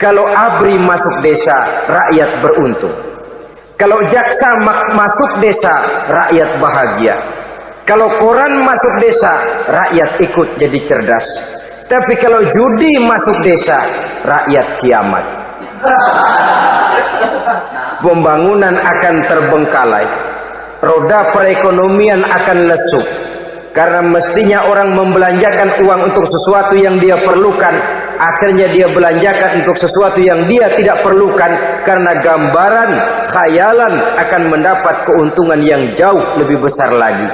Kalau ABRI masuk desa, rakyat beruntung. Kalau jaksa masuk desa, rakyat bahagia. Kalau koran masuk desa, rakyat ikut jadi cerdas. Tapi kalau judi masuk desa, rakyat kiamat. Pembangunan akan terbengkalai, roda perekonomian akan lesu. Karena mestinya orang membelanjakan uang untuk sesuatu yang dia perlukan, akhirnya dia belanjakan untuk sesuatu yang dia tidak perlukan, karena gambaran, khayalan akan mendapat keuntungan yang jauh lebih besar lagi.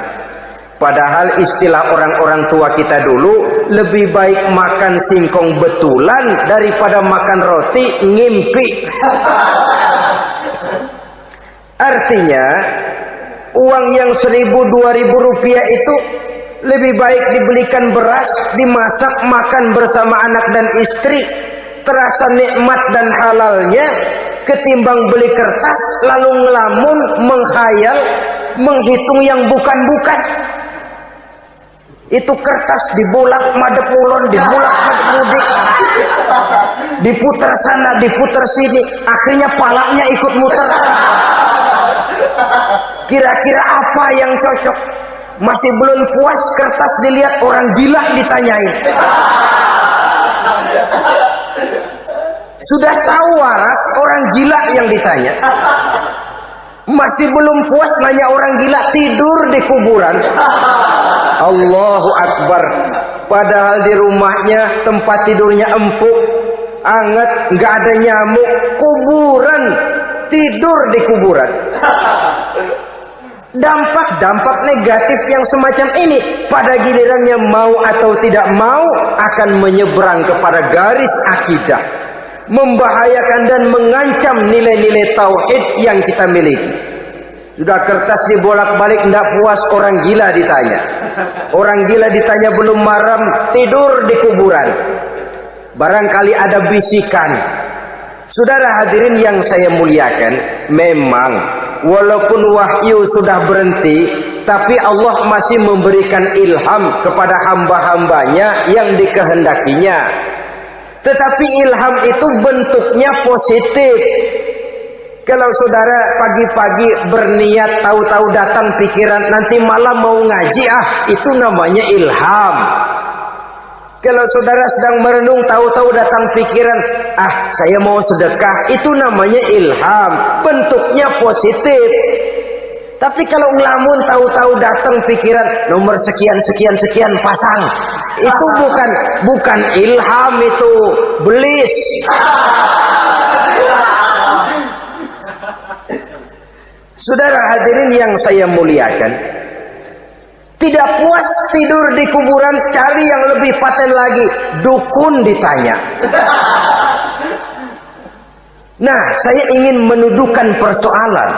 Padahal istilah orang-orang tua kita dulu, lebih baik makan singkong betulan daripada makan roti ngimpi. Artinya uang yang 1.000-2.000 rupiah itu lebih baik dibelikan beras, dimasak, makan bersama anak dan istri, terasa nikmat dan halalnya, ketimbang beli kertas lalu ngelamun, menghayal, menghitung yang bukan-bukan. Itu kertas dibolak madep ulon, dibolak madep mudik, diputar sana, diputar sini, akhirnya palanya ikut muter. Kira-kira apa yang cocok? Masih belum puas, kertas dilihat, orang gila ditanyain. Sudah tahu waras, orang gila yang ditanya. Masih belum puas, nanya orang gila, tidur di kuburan. Allahu Akbar. Padahal di rumahnya tempat tidurnya empuk, anget, nggak ada nyamuk. Kuburan, tidur di kuburan. Dampak-dampak negatif yang semacam ini pada gilirannya mau atau tidak mau akan menyeberang kepada garis akidah, membahayakan dan mengancam nilai-nilai tauhid yang kita miliki. Sudah kertas dibolak-balik, tidak puas, orang gila ditanya. Orang gila ditanya belum maram, tidur di kuburan. Barangkali ada bisikan. Saudara hadirin yang saya muliakan, memang walaupun wahyu sudah berhenti, tapi Allah masih memberikan ilham kepada hamba-hambanya yang dikehendakinya. Tetapi ilham itu bentuknya positif. Kalau saudara pagi-pagi berniat, tahu-tahu datang pikiran nanti malam mau ngaji, itu namanya ilham. Kalau saudara sedang merenung, tahu-tahu datang pikiran, saya mau sedekah, itu namanya ilham, bentuknya positif. Tapi kalau ngelamun, tahu-tahu datang pikiran nomor sekian pasang, itu bukan ilham, itu belis. Saudara hadirin yang saya muliakan, tidak puas tidur di kuburan, cari yang lebih paten lagi, dukun ditanya. Nah, saya ingin menuduhkan persoalan.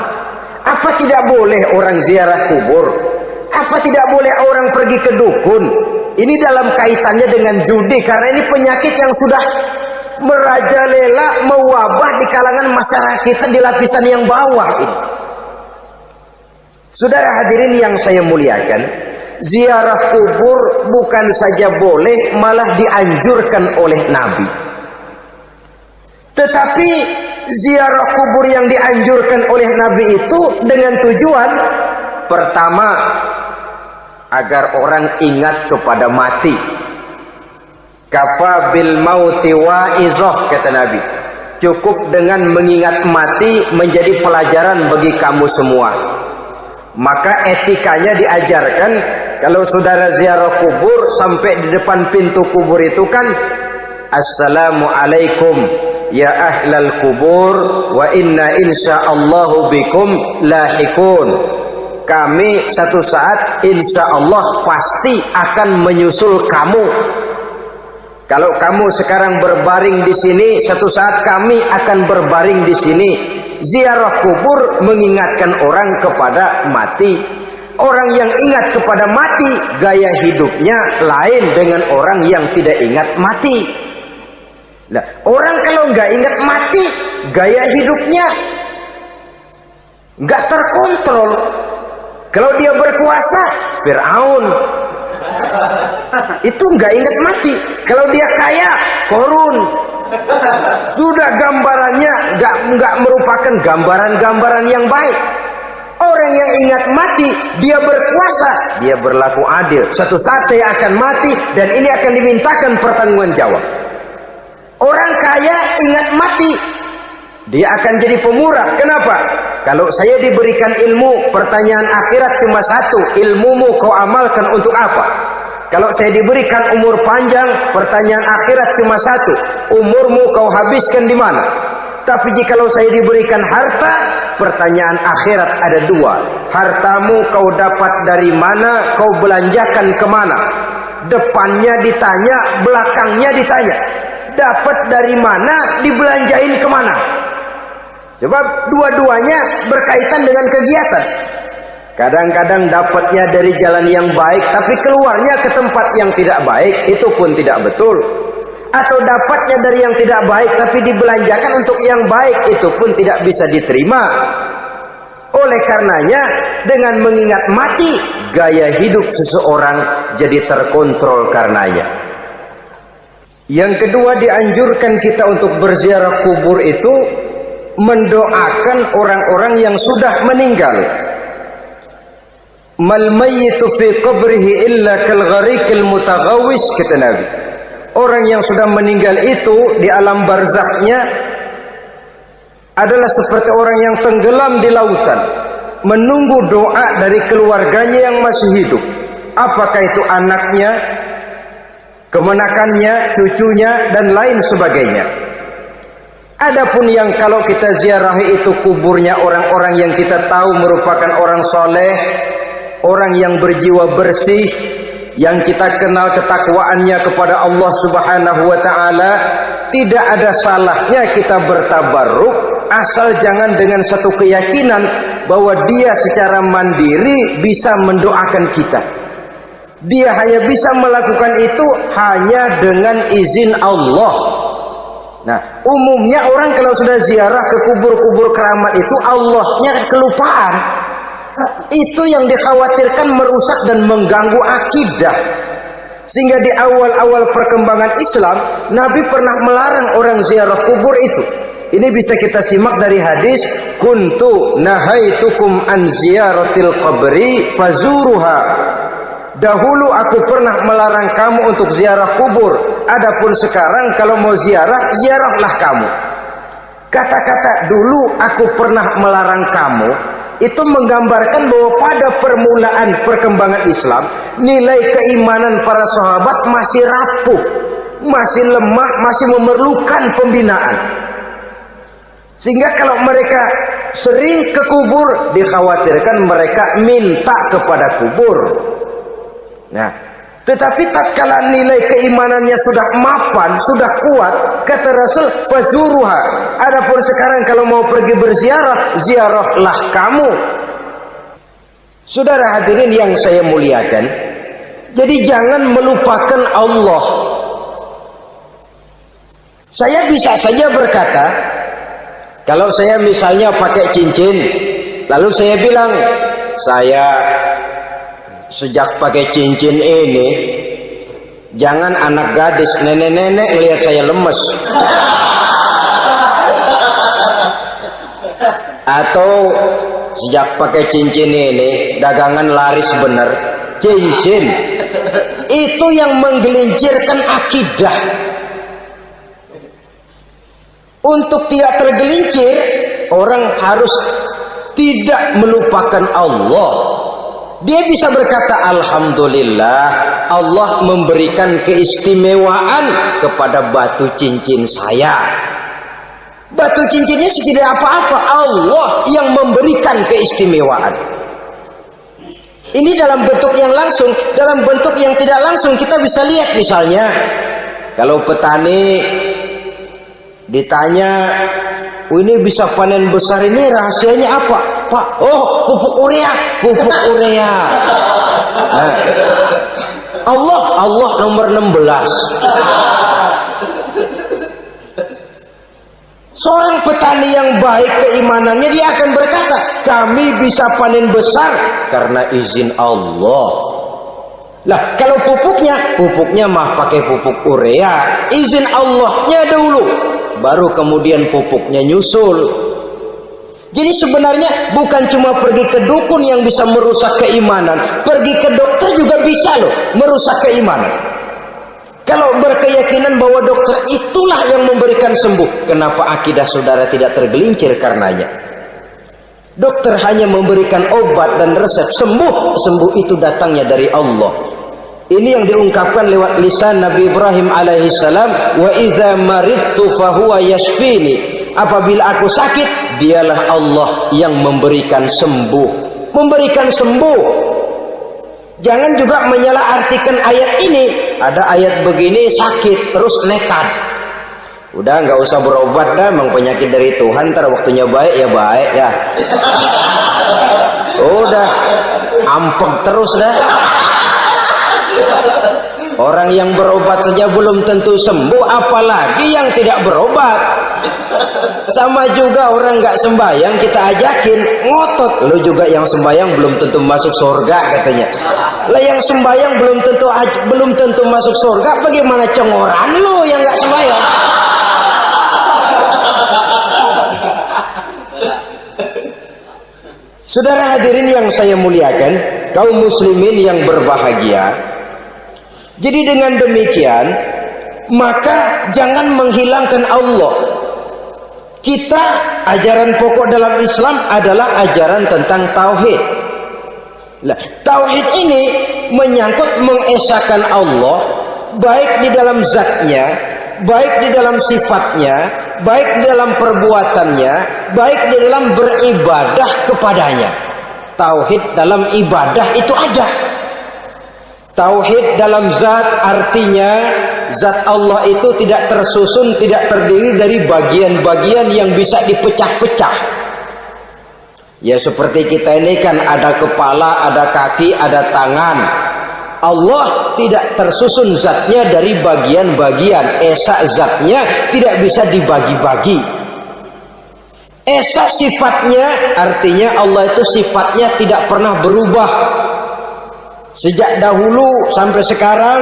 Apa tidak boleh orang ziarah kubur? Apa tidak boleh orang pergi ke dukun? Ini dalam kaitannya dengan judi, karena ini penyakit yang sudah merajalela, mewabah di kalangan masyarakat kita di lapisan yang bawah ini. Saudara hadirin yang saya muliakan, ziarah kubur bukan saja boleh, malah dianjurkan oleh Nabi. Tetapi ziarah kubur yang dianjurkan oleh Nabi itu dengan tujuan pertama, agar orang ingat kepada mati. Kafa bil mauti wa'izah, kata Nabi. Cukup dengan mengingat mati menjadi pelajaran bagi kamu semua. Maka etikanya diajarkan, kalau saudara ziarah kubur, sampai di depan pintu kubur itu kan, Assalamualaikum ya ahlal kubur wa inna insyaallahu bikum lahikun. Kami satu saat insya Allah pasti akan menyusul kamu. Kalau kamu sekarang berbaring di sini, satu saat kami akan berbaring di sini. Ziarah kubur mengingatkan orang kepada mati. Orang yang ingat kepada mati, gaya hidupnya lain dengan orang yang tidak ingat mati. Nah, orang kalau nggak ingat mati, gaya hidupnya nggak terkontrol. Kalau dia berkuasa, Fir'aun, itu nggak ingat mati. Kalau dia kaya, Korun. Sudah gambarannya nggak merupakan gambaran-gambaran yang baik. Orang yang ingat mati, dia berkuasa, dia berlaku adil. Suatu saat saya akan mati dan ini akan dimintakan pertanggungan jawab. Orang kaya ingat mati, dia akan jadi pemurah. Kenapa? Kalau saya diberikan ilmu, pertanyaan akhirat cuma satu, ilmumu kau amalkan untuk apa? Kalau saya diberikan umur panjang, pertanyaan akhirat cuma satu, umurmu kau habiskan di mana? Tapi jikalau saya diberikan harta, pertanyaan akhirat ada dua, hartamu kau dapat dari mana, kau belanjakan kemana? Depannya ditanya, belakangnya ditanya. Dapat dari mana, dibelanjain kemana? Sebab dua-duanya berkaitan dengan kegiatan. Kadang-kadang dapatnya dari jalan yang baik, tapi keluarnya ke tempat yang tidak baik, itu pun tidak betul. Atau dapatnya dari yang tidak baik, tapi dibelanjakan untuk yang baik, itu pun tidak bisa diterima. Oleh karenanya, dengan mengingat mati, gaya hidup seseorang jadi terkontrol karenanya. Yang kedua, dianjurkan kita untuk berziarah kubur itu mendoakan orang-orang yang sudah meninggal. Mal mayyitu fi qabrihi illa kal gharikil mutaghawis, kata Nabi. Orang yang sudah meninggal itu di alam barzakhnya adalah seperti orang yang tenggelam di lautan, menunggu doa dari keluarganya yang masih hidup. Apakah itu anaknya, kemenakannya, cucunya, dan lain sebagainya. Adapun yang kalau kita ziarahi itu kuburnya orang-orang yang kita tahu merupakan orang soleh, orang yang berjiwa bersih, yang kita kenal ketakwaannya kepada Allah Subhanahu wa Ta'ala, tidak ada salahnya kita bertabarruk, asal jangan dengan satu keyakinan bahwa dia secara mandiri bisa mendoakan kita. Dia hanya bisa melakukan itu hanya dengan izin Allah. Nah, umumnya orang kalau sudah ziarah ke kubur-kubur keramat itu Allahnya kelupaan. Itu yang dikhawatirkan merusak dan mengganggu akidah. Sehingga di awal-awal perkembangan Islam, Nabi pernah melarang orang ziarah kubur itu. Ini bisa kita simak dari hadis, kuntu nahaitukum an ziyaratil qabri fazuruha. Dahulu aku pernah melarang kamu untuk ziarah kubur. Adapun sekarang kalau mau ziarah, ziarahlah kamu. Kata-kata dulu aku pernah melarang kamu itu menggambarkan bahwa pada permulaan perkembangan Islam, nilai keimanan para sahabat masih rapuh, masih lemah, masih memerlukan pembinaan. Sehingga kalau mereka sering ke kubur, dikhawatirkan mereka minta kepada kubur. Nah, tetapi tatkala nilai keimanannya sudah mapan, sudah kuat, kata Rasul, fazuruha. Adapun sekarang kalau mau pergi berziarah, ziarahlah kamu. Saudara hadirin yang saya muliakan, jadi jangan melupakan Allah. Saya bisa saja berkata, kalau saya misalnya pakai cincin, lalu saya bilang, saya sejak pakai cincin ini, jangan anak gadis, nenek-nenek lihat saya lemes. Atau sejak pakai cincin ini, dagangan laris bener. Cincin itu yang menggelincirkan akidah. Untuk tidak tergelincir, orang harus tidak melupakan Allah. Dia bisa berkata, alhamdulillah, Allah memberikan keistimewaan kepada batu cincin saya. Batu cincinnya tidak apa-apa, Allah yang memberikan keistimewaan. Ini dalam bentuk yang langsung. Dalam bentuk yang tidak langsung kita bisa lihat, misalnya kalau petani ditanya, ini bisa panen besar ini rahasianya apa, Pak? Oh, pupuk urea, pupuk urea. Nah, Allah nomor 16. Seorang petani yang baik keimanannya, dia akan berkata, kami bisa panen besar karena izin Allah. Lah kalau pupuknya mah pakai pupuk urea, izin Allahnya dulu, baru kemudian pupuknya nyusul. Jadi sebenarnya bukan cuma pergi ke dukun yang bisa merusak keimanan, pergi ke dokter juga bisa loh merusak keimanan. Kalau berkeyakinan bahwa dokter itulah yang memberikan sembuh, kenapa akidah saudara tidak tergelincir karenanya? Dokter hanya memberikan obat dan resep, sembuh itu datangnya dari Allah. Ini yang diungkapkan lewat lisan Nabi Ibrahim alaihi salam, wa idza maridtu fahuwa yashfini. Apabila aku sakit, dialah Allah yang memberikan sembuh. Memberikan sembuh. Jangan juga menyalahartikan ayat ini. Ada ayat begini sakit terus nekat. Udah nggak usah berobat dah, memang penyakit dari Tuhan, ntar waktunya baik ya baik ya. Udah ampek terus dah. Orang yang berobat saja belum tentu sembuh, apalagi yang tidak berobat. Sama juga orang nggak sembahyang kita ajakin ngotot, lu juga yang sembahyang belum tentu masuk surga katanya. Lah yang sembahyang belum tentu masuk surga, bagaimana cengoran lu yang nggak sembahyang? Saudara hadirin yang saya muliakan, kaum muslimin yang berbahagia. Jadi dengan demikian, maka jangan menghilangkan Allah. Kita, ajaran pokok dalam Islam adalah ajaran tentang tauhid. Nah, tauhid ini menyangkut mengesahkan Allah, baik di dalam zatnya, baik di dalam sifatnya, baik di dalam perbuatannya, baik di dalam beribadah kepadanya. Tauhid dalam ibadah itu ada. Tauhid dalam zat artinya zat Allah itu tidak tersusun, tidak terdiri dari bagian-bagian yang bisa dipecah-pecah. Ya seperti kita ini kan ada kepala, ada kaki, ada tangan. Allah tidak tersusun zatnya dari bagian-bagian. Esa zatnya tidak bisa dibagi-bagi. Esa sifatnya artinya Allah itu sifatnya tidak pernah berubah. Sejak dahulu sampai sekarang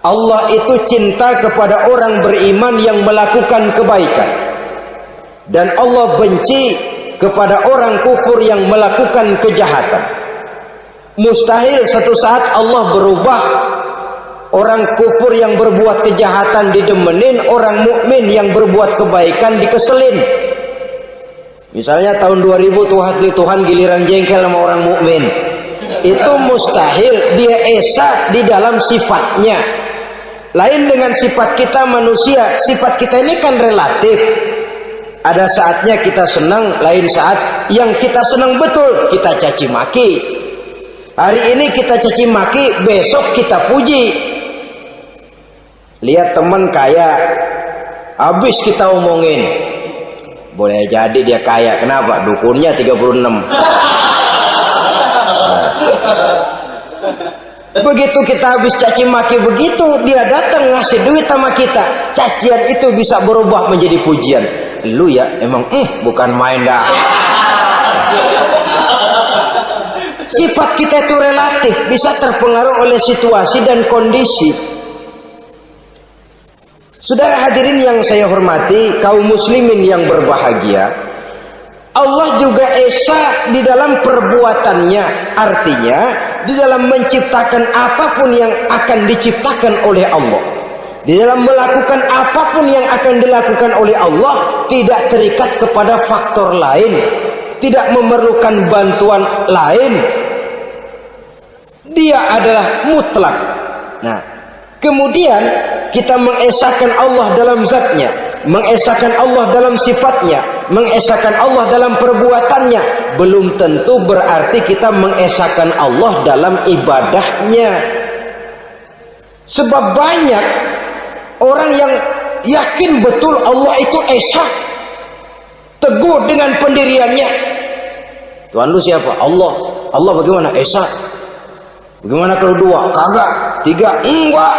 Allah itu cinta kepada orang beriman yang melakukan kebaikan, dan Allah benci kepada orang kufur yang melakukan kejahatan. Mustahil satu saat Allah berubah. Orang kufur yang berbuat kejahatan didemenin, orang mukmin yang berbuat kebaikan dikeselin. Misalnya tahun 2000 Tuhan giliran jengkel sama orang mukmin. Itu mustahil, dia esa di dalam sifatnya. Lain dengan sifat kita manusia. Sifat kita ini kan relatif. Ada saatnya kita senang, lain saat yang kita senang betul kita caci maki. Hari ini kita caci maki, besok kita puji. Lihat teman kaya, habis kita omongin, boleh jadi dia kaya. Kenapa? Dukunnya 36. Begitu kita habis caci maki begitu, dia datang ngasih duit sama kita. Cacian itu bisa berubah menjadi pujian. Lu ya emang bukan main dah. Sifat kita itu relatif, bisa terpengaruh oleh situasi dan kondisi. Saudara hadirin yang saya hormati, kaum muslimin yang berbahagia, Allah juga esa di dalam perbuatannya. Artinya di dalam menciptakan apapun yang akan diciptakan oleh Allah, di dalam melakukan apapun yang akan dilakukan oleh Allah, tidak terikat kepada faktor lain, tidak memerlukan bantuan lain. Dia adalah mutlak. Nah, kemudian kita mengesahkan Allah dalam zatnya, mengesahkan Allah dalam sifatnya, mengesahkan Allah dalam perbuatannya, belum tentu berarti kita mengesahkan Allah dalam ibadahnya. Sebab banyak orang yang yakin betul Allah itu esa, teguh dengan pendiriannya. Tuhan lu siapa? Allah. Allah bagaimana? Esa. Bagaimana kalau 2? Kagak. 3? Enggak.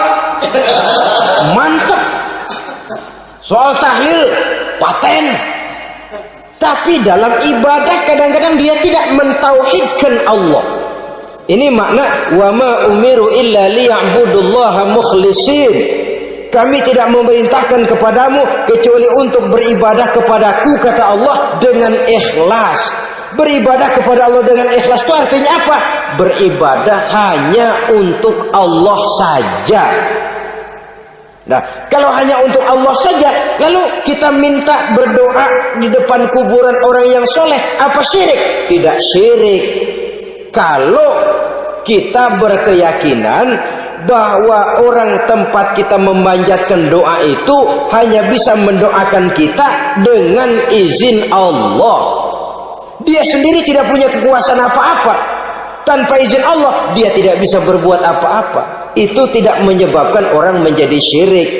Mantap. Soal tahlil paten. Tapi dalam ibadah kadang-kadang dia tidak mentauhidkan Allah. Ini makna wa ma umiru illa liya'budullaha mukhlisin. Kami tidak memerintahkan kepadamu kecuali untuk beribadah kepadaku, kata Allah, dengan ikhlas. Beribadah kepada Allah dengan ikhlas itu artinya apa? Beribadah hanya untuk Allah saja. Nah, kalau hanya untuk Allah saja, lalu kita minta berdoa di depan kuburan orang yang soleh, apa syirik? Tidak syirik. Kalau kita berkeyakinan bahwa orang tempat kita memanjatkan doa itu hanya bisa mendoakan kita dengan izin Allah. Dia sendiri tidak punya kekuasaan apa-apa. Tanpa izin Allah dia tidak bisa berbuat apa-apa. Itu tidak menyebabkan orang menjadi syirik.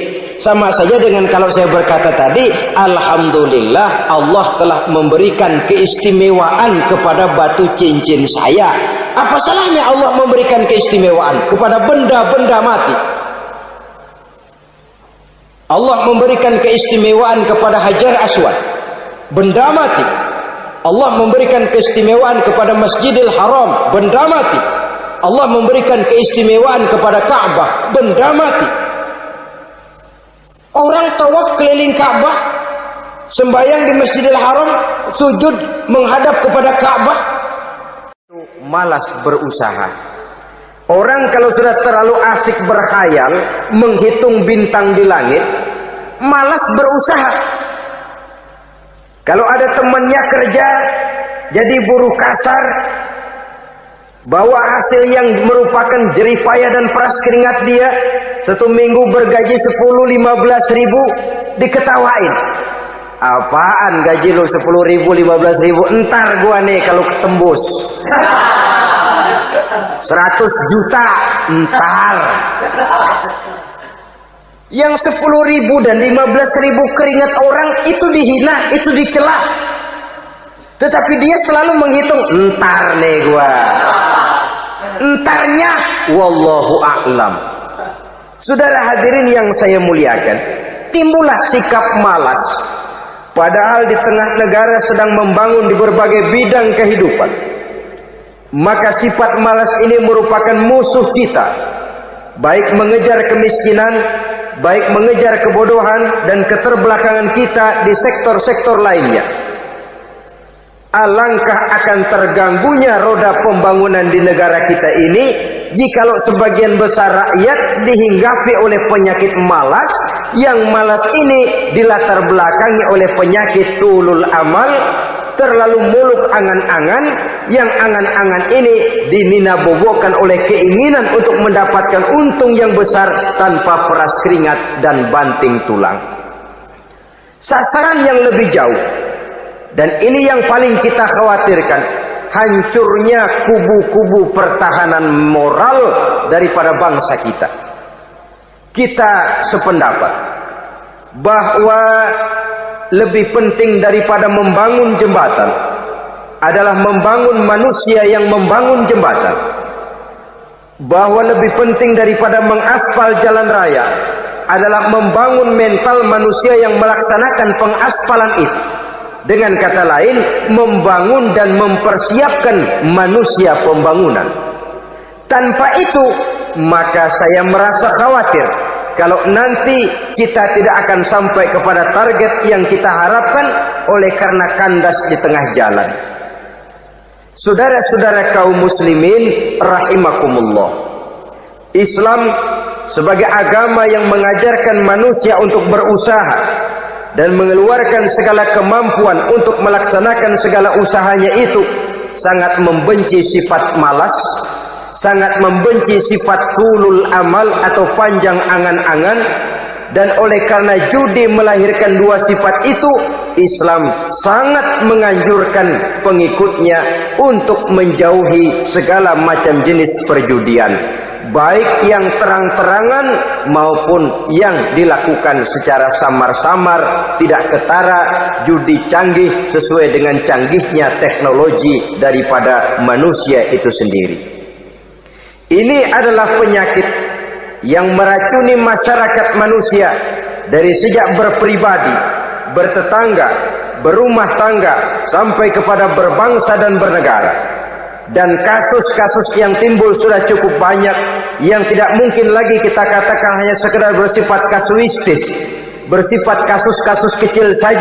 Sama saja dengan kalau saya berkata tadi, alhamdulillah Allah telah memberikan keistimewaan kepada batu cincin saya. Apa salahnya Allah memberikan keistimewaan kepada benda-benda mati? Allah memberikan keistimewaan kepada Hajar Aswad, benda mati. Allah memberikan keistimewaan kepada Masjidil Haram, benda mati. Allah memberikan keistimewaan kepada Ka'bah, benda mati. Orang tawaf keliling Ka'bah, sembahyang di Masjidil Haram, sujud menghadap kepada Ka'bah, malas berusaha. Orang kalau sudah terlalu asik berkhayal, menghitung bintang di langit, malas berusaha. Kalau ada temannya kerja jadi buruh kasar, bawa hasil yang merupakan jerih payah dan peras keringat dia, 1 minggu bergaji 10-15 ribu, diketawain. Apaan gaji lu 10 ribu 15 ribu? Entar gua nih kalau tembus 100 juta entar. Yang 10 ribu dan 15 ribu keringat orang itu dihina, itu dicela. Tetapi dia selalu menghitung, entar nih gua. Entarnya wallahu a'lam. Saudara hadirin yang saya muliakan, timbullah sikap malas. Padahal di tengah negara sedang membangun di berbagai bidang kehidupan. Maka sifat malas ini merupakan musuh kita. Baik mengejar kemiskinan, baik mengejar kebodohan dan keterbelakangan kita di sektor-sektor lainnya. Alangkah akan terganggunya roda pembangunan di negara kita ini jikalau sebagian besar rakyat dihinggapi oleh penyakit malas, yang malas ini dilatar belakangi oleh penyakit tulul amal, terlalu muluk angan-angan, yang angan-angan ini dininabobokan oleh keinginan untuk mendapatkan untung yang besar tanpa peras keringat dan banting tulang. Sasaran yang lebih jauh, dan ini yang paling kita khawatirkan, hancurnya kubu-kubu pertahanan moral daripada bangsa kita. Kita sependapat bahwa lebih penting daripada membangun jembatan adalah membangun manusia yang membangun jembatan. Bahwa lebih penting daripada mengaspal jalan raya adalah membangun mental manusia yang melaksanakan pengaspalan itu. Dengan kata lain, membangun dan mempersiapkan manusia pembangunan. Tanpa itu, maka saya merasa khawatir kalau nanti kita tidak akan sampai kepada target yang kita harapkan oleh karena kandas di tengah jalan. Saudara-saudara kaum muslimin rahimakumullah, Islam sebagai agama yang mengajarkan manusia untuk berusaha dan mengeluarkan segala kemampuan untuk melaksanakan segala usahanya itu, sangat membenci sifat malas, sangat membenci sifat tulul amal atau panjang angan-angan. Dan oleh karena judi melahirkan dua sifat itu, Islam sangat menganjurkan pengikutnya untuk menjauhi segala macam jenis perjudian, baik yang terang-terangan maupun yang dilakukan secara samar-samar, tidak ketara, judi canggih sesuai dengan canggihnya teknologi daripada manusia itu sendiri. Ini adalah penyakit yang meracuni masyarakat manusia dari sejak berpribadi, bertetangga, berumah tangga, sampai kepada berbangsa dan bernegara. Dan kasus-kasus yang timbul sudah cukup banyak, yang tidak mungkin lagi kita katakan hanya sekedar bersifat kasuistis, bersifat kasus-kasus kecil saja.